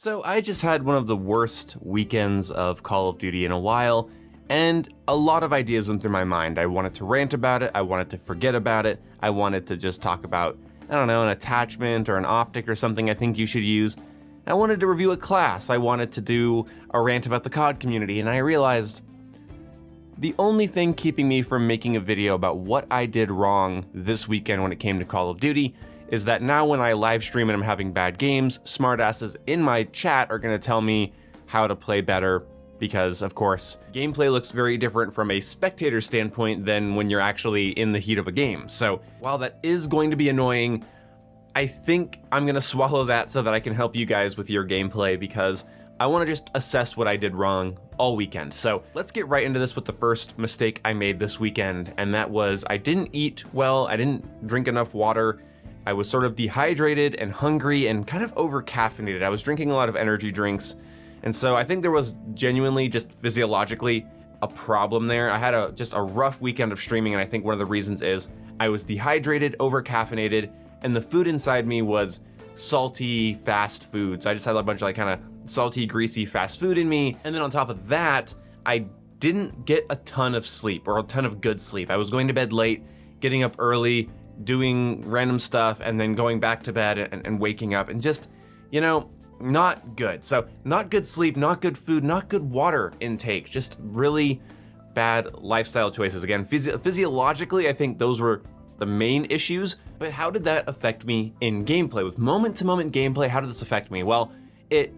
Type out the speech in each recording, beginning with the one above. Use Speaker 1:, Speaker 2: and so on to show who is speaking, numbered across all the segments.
Speaker 1: So I just had one of the worst weekends of Call of Duty in a while, and a lot of ideas went through my mind. I wanted to rant about it, I wanted to forget about it, I wanted to just talk about, I don't know, an attachment or an optic or something I think you should use. I wanted to review a class, I wanted to do a rant about the COD community, and I realized the only thing keeping me from making a video about what I did wrong this weekend when it came to Call of Duty is that now when I live stream and I'm having bad games, smartasses in my chat are gonna tell me how to play better because, of course, gameplay looks very different from a spectator standpoint than when you're actually in the heat of a game. So while that is going to be annoying, I think I'm gonna swallow that so that I can help you guys with your gameplay because I wanna just assess what I did wrong all weekend. So let's get right into this with the first mistake I made this weekend, and that was I didn't eat well, I didn't drink enough water. I was sort of dehydrated and hungry and kind of over-caffeinated. I was drinking a lot of energy drinks, and so I think there was genuinely just physiologically a problem there. I had just a rough weekend of streaming, and I think one of the reasons is I was dehydrated, over-caffeinated, and the food inside me was salty fast food. So I just had a bunch of like kind of salty, greasy fast food in me, and then on top of that, I didn't get a ton of sleep or a ton of good sleep. I was going to bed late, getting up early, doing random stuff, and then going back to bed and waking up, and just, you know, not good. So not good sleep, not good food, not good water intake, just really bad lifestyle choices. Again, physiologically, I think those were the main issues, but how did that affect me in gameplay? With moment-to-moment gameplay, how did this affect me? Well, it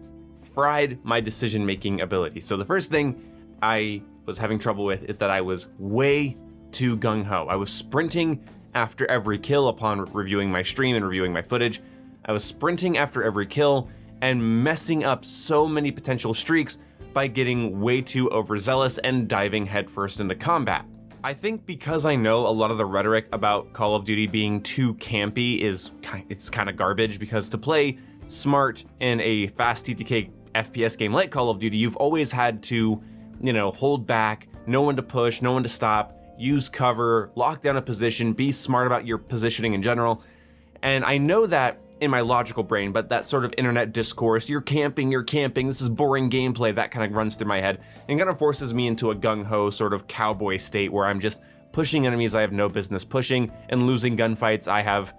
Speaker 1: fried my decision-making ability. So the first thing I was having trouble with is that I was way too gung-ho. I was sprinting after every kill upon reviewing my stream and reviewing my footage. I was sprinting after every kill and messing up so many potential streaks by getting way too overzealous and diving headfirst into combat. I think because I know a lot of the rhetoric about Call of Duty being too campy it's kind of garbage, because to play smart in a fast TTK FPS game like Call of Duty, you've always had to, you know, hold back, know when to push, know when to stop, use cover, lock down a position, be smart about your positioning in general. And I know that in my logical brain, but that sort of internet discourse, you're camping, this is boring gameplay, that kind of runs through my head and kind of forces me into a gung-ho sort of cowboy state where I'm just pushing enemies I have no business pushing and losing gunfights I have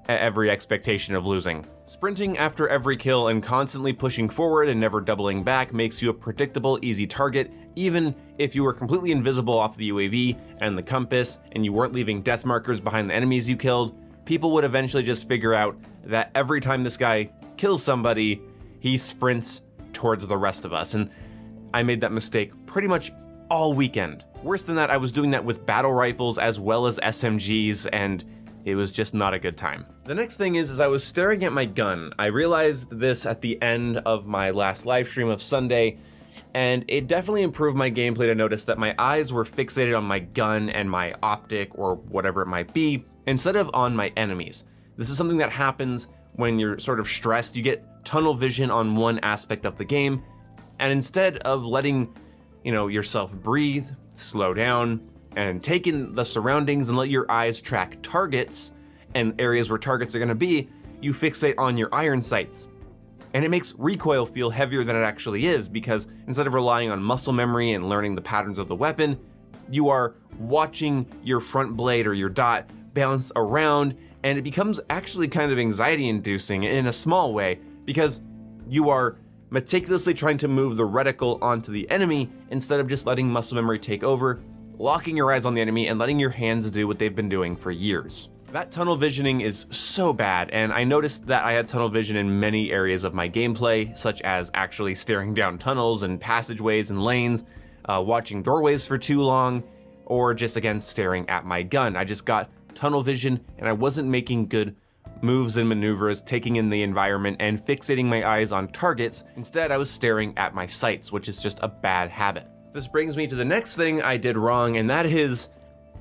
Speaker 1: every expectation of losing. Sprinting after every kill and constantly pushing forward and never doubling back makes you a predictable, easy target. Even if you were completely invisible off the UAV and the compass and you weren't leaving death markers behind the enemies you killed, people would eventually just figure out that every time this guy kills somebody, he sprints towards the rest of us. And I made that mistake pretty much all weekend. Worse than that, I was doing that with battle rifles as well as SMGs, and it was just not a good time. The next thing is I was staring at my gun. I realized this at the end of my last live stream of Sunday, and it definitely improved my gameplay to notice that my eyes were fixated on my gun and my optic or whatever it might be, instead of on my enemies. This is something that happens when you're sort of stressed. You get tunnel vision on one aspect of the game, and instead of letting, you know, yourself breathe, slow down, and take in the surroundings and let your eyes track targets and areas where targets are gonna be, you fixate on your iron sights. And it makes recoil feel heavier than it actually is, because instead of relying on muscle memory and learning the patterns of the weapon, you are watching your front blade or your dot bounce around, and it becomes actually kind of anxiety inducing in a small way, because you are meticulously trying to move the reticle onto the enemy instead of just letting muscle memory take over, locking your eyes on the enemy and letting your hands do what they've been doing for years. That tunnel visioning is so bad, and I noticed that I had tunnel vision in many areas of my gameplay, such as actually staring down tunnels and passageways and lanes, watching doorways for too long, or just again staring at my gun. I just got tunnel vision and I wasn't making good moves and maneuvers, taking in the environment and fixating my eyes on targets. Instead, I was staring at my sights, which is just a bad habit. This brings me to the next thing I did wrong, and that is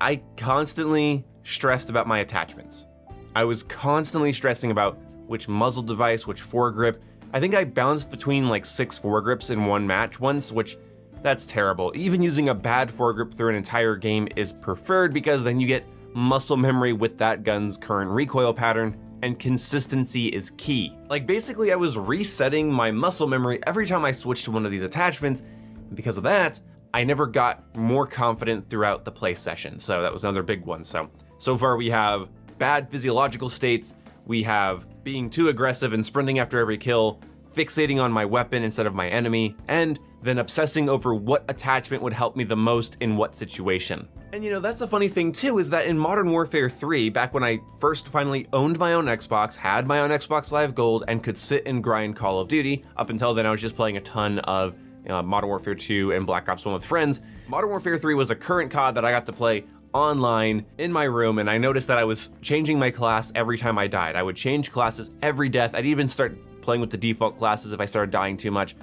Speaker 1: I constantly stressed about my attachments. I was constantly stressing about which muzzle device, which foregrip. I think I bounced between like 6 foregrips in one match once, which that's terrible. Even using a bad foregrip through an entire game is preferred, because then you get muscle memory with that gun's current recoil pattern. and consistency is key. Like basically I was resetting my muscle memory every time I switched to one of these attachments, and because of that, I never got more confident throughout the play session. So that was another big one. So far we have bad physiological states, we have being too aggressive and sprinting after every kill, fixating on my weapon instead of my enemy, and then obsessing over what attachment would help me the most in what situation. And you know, that's a funny thing too, is that in Modern Warfare 3, back when I first finally owned my own Xbox, had my own Xbox Live Gold, and could sit and grind Call of Duty, up until then I was just playing a ton of Modern Warfare 2 and Black Ops 1 with friends. Modern Warfare 3 was a current COD that I got to play online in my room, and I noticed that I was changing my class every time I died. I would change classes every death. I'd even start playing with the default classes if I started dying too much.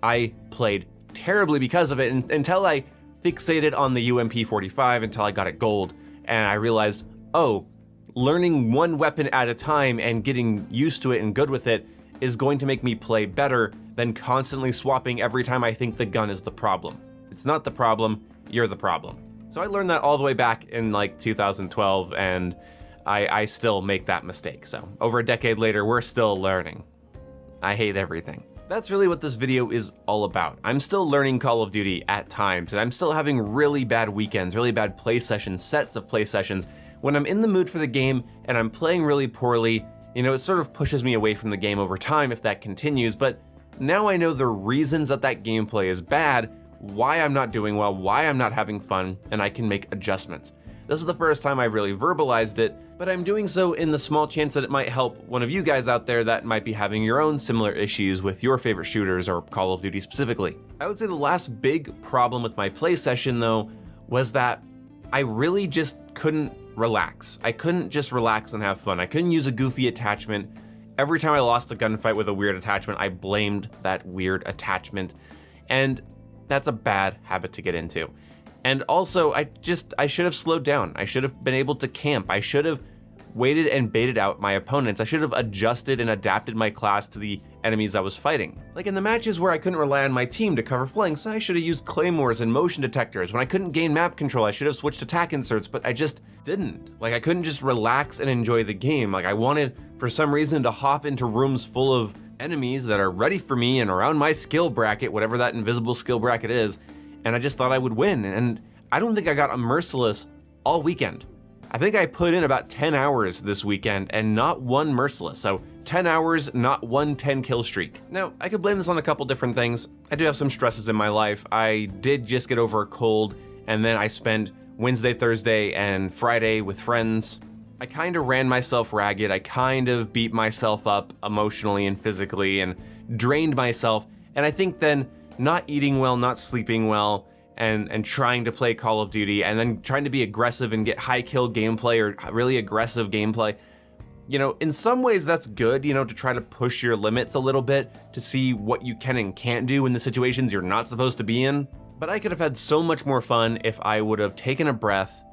Speaker 1: I played terribly because of it until I fixated on the UMP45 until I got it gold, and I realized, oh, learning one weapon at a time and getting used to it and good with it is going to make me play better than constantly swapping every time I think the gun is the problem. It's not the problem, you're the problem. So I learned that all the way back in like 2012, and I still make that mistake. So over a decade later, we're still learning. I hate everything. That's really what this video is all about. I'm still learning Call of Duty at times, and I'm still having really bad weekends, really bad play sessions, sets of play sessions. When I'm in the mood for the game and I'm playing really poorly, you know, it sort of pushes me away from the game over time if that continues, but now I know the reasons that gameplay is bad, why I'm not doing well, why I'm not having fun, and I can make adjustments. This is the first time I've really verbalized it, but I'm doing so in the small chance that it might help one of you guys out there that might be having your own similar issues with your favorite shooters or Call of Duty specifically. I would say the last big problem with my play session though was that I really just couldn't relax. I couldn't just relax and have fun. I couldn't use a goofy attachment. Every time I lost a gunfight with a weird attachment, I blamed that weird attachment, and that's a bad habit to get into. And also, I should have slowed down. I should have been able to camp. I should have waited and baited out my opponents. I should have adjusted and adapted my class to the enemies I was fighting. Like in the matches where I couldn't rely on my team to cover flanks, I should have used claymores and motion detectors. When I couldn't gain map control, I should have switched attack inserts, but I just didn't. Like I couldn't just relax and enjoy the game. Like I wanted, for some reason, to hop into rooms full of enemies that are ready for me and around my skill bracket, whatever that invisible skill bracket is, and I just thought I would win. And I don't think I got a merciless all weekend. I think I put in about 10 hours this weekend and not one merciless. So 10 hours, not one 10 kill streak. Now, I could blame this on a couple different things. I do have some stresses in my life. I did just get over a cold, and then I spent Wednesday, Thursday, and Friday with friends. I kind of ran myself ragged. I kind of beat myself up emotionally and physically and drained myself. And I think then not eating well, not sleeping well, and trying to play Call of Duty, and then trying to be aggressive and get high kill gameplay or really aggressive gameplay. You know, in some ways that's good, you know, to try to push your limits a little bit, to see what you can and can't do in the situations you're not supposed to be in. But I could have had so much more fun if I would have taken a breath,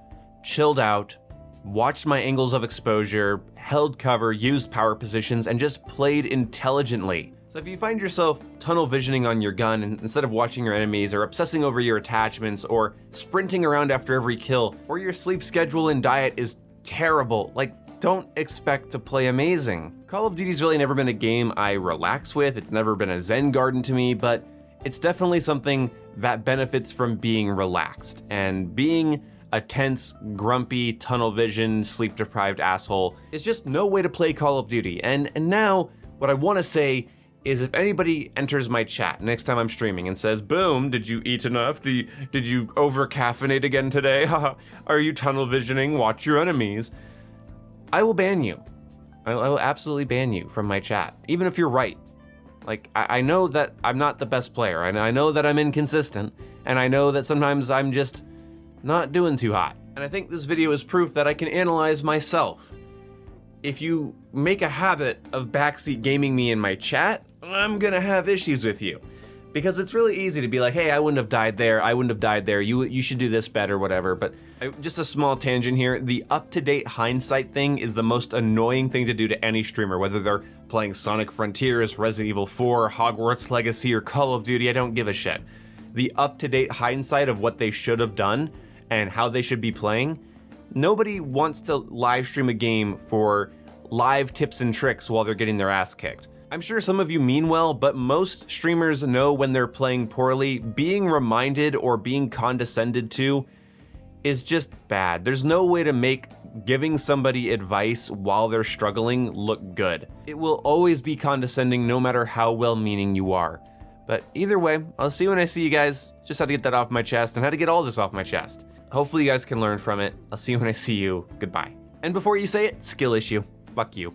Speaker 1: chilled out, watched my angles of exposure, held cover, used power positions, and just played intelligently. So if you find yourself tunnel visioning on your gun instead of watching your enemies, or obsessing over your attachments, or sprinting around after every kill, or your sleep schedule and diet is terrible, like, don't expect to play amazing. Call of Duty's really never been a game I relax with, it's never been a zen garden to me, but it's definitely something that benefits from being relaxed, and being a tense, grumpy, tunnel vision, sleep-deprived asshole is just no way to play Call of Duty. And now, what I want to say is if anybody enters my chat next time I'm streaming and says, "Boom, did you eat enough? Did you over-caffeinate again today? Haha, are you tunnel visioning? Watch your enemies." I will ban you. I will absolutely ban you from my chat, even if you're right. Like, I know that I'm not the best player, and I know that I'm inconsistent, and I know that sometimes I'm just not doing too hot. And I think this video is proof that I can analyze myself. If you make a habit of backseat gaming me in my chat, I'm gonna have issues with you. Because it's really easy to be like, hey, I wouldn't have died there, I wouldn't have died there, you should do this better, whatever. But just a small tangent here, the up-to-date hindsight thing is the most annoying thing to do to any streamer, whether they're playing Sonic Frontiers, Resident Evil 4, Hogwarts Legacy, or Call of Duty, I don't give a shit. The up-to-date hindsight of what they should have done and how they should be playing, nobody wants to live stream a game for live tips and tricks while they're getting their ass kicked. I'm sure some of you mean well, but most streamers know when they're playing poorly. Being reminded or being condescended to is just bad. There's no way to make giving somebody advice while they're struggling look good. It will always be condescending no matter how well-meaning you are. But either way, I'll see you when I see you guys. Just had to get that off my chest and had to get all this off my chest. Hopefully you guys can learn from it. I'll see you when I see you. Goodbye. And before you say it, skill issue. Fuck you.